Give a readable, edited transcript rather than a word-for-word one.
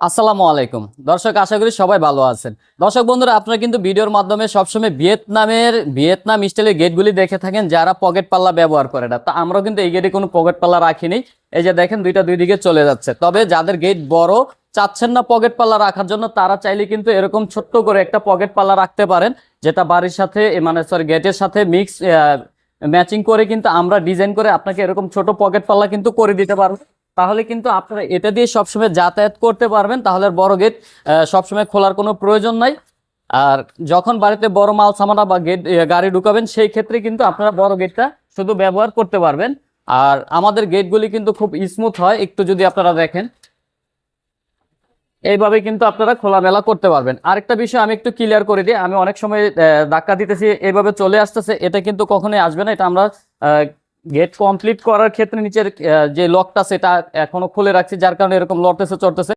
আসসালামু আলাইকুম দর্শক, আশা করি সবাই ভালো আছেন। দর্শক বন্ধুরা, আপনারা কিন্তু ভিডিওর মাধ্যমে সবসময় ভিয়েতনাম স্টাইলের গেটগুলি দেখে থাকেন, যারা পকেট পাল্লা ব্যবহার করে না। তো আমরা কিন্তু এই গেটে কোনো পকেট পাল্লা রাখিনি। এই যে দেখেন, দুইটা দুই দিকে চলে যাচ্ছে। তবে যাদের গেট বড়, চাচ্ছেন না পকেট পাল্লা রাখার জন্য, তারা চাইলে কিন্তু এরকম ছোট্ট করে একটা পকেট পাল্লা রাখতে পারেন, যেটা বাড়ির সাথে মানে সরি গেটের সাথে ম্যাচিং করে কিন্তু আমরা ডিজাইন করে আপনাকে এরকম ছোট পকেট পাল্লা কিন্তু করে দিতে পারবো। তাহলে কিন্তু আপনারা এটা দিয়ে সবসময় যাতায়াত করতে পারবেন। তাহলে আর বড় গেট সবসময় খোলার কোনো প্রয়োজন নাই। আর যখন বাড়িতে বড় মাল সামানা বা গাড়ি ঢুকাবেন, সেই ক্ষেত্রে কিন্তু আপনারা বড় গেটটা শুধু ব্যবহার করতে পারবেন। আর আমাদের গেটগুলি কিন্তু খুব স্মুথ হয়, একটু যদি আপনারা দেখেন এইভাবে কিন্তু আপনারা খোলামেলা করতে পারবেন। আরেকটা বিষয় আমি একটু ক্লিয়ার করে দিই, আমি অনেক সময় ধাক্কা দিতেছি, এইভাবে চলে আসতেছে, এটা কিন্তু কখনোই আসবে না। এটা আমরা গেট কমপ্লিট করার ক্ষেত্রে নিচের যে লকটা সেটা এখনো খুলে রাখছি, যার কারণে এরকম লড়তেছে চড়তেছে।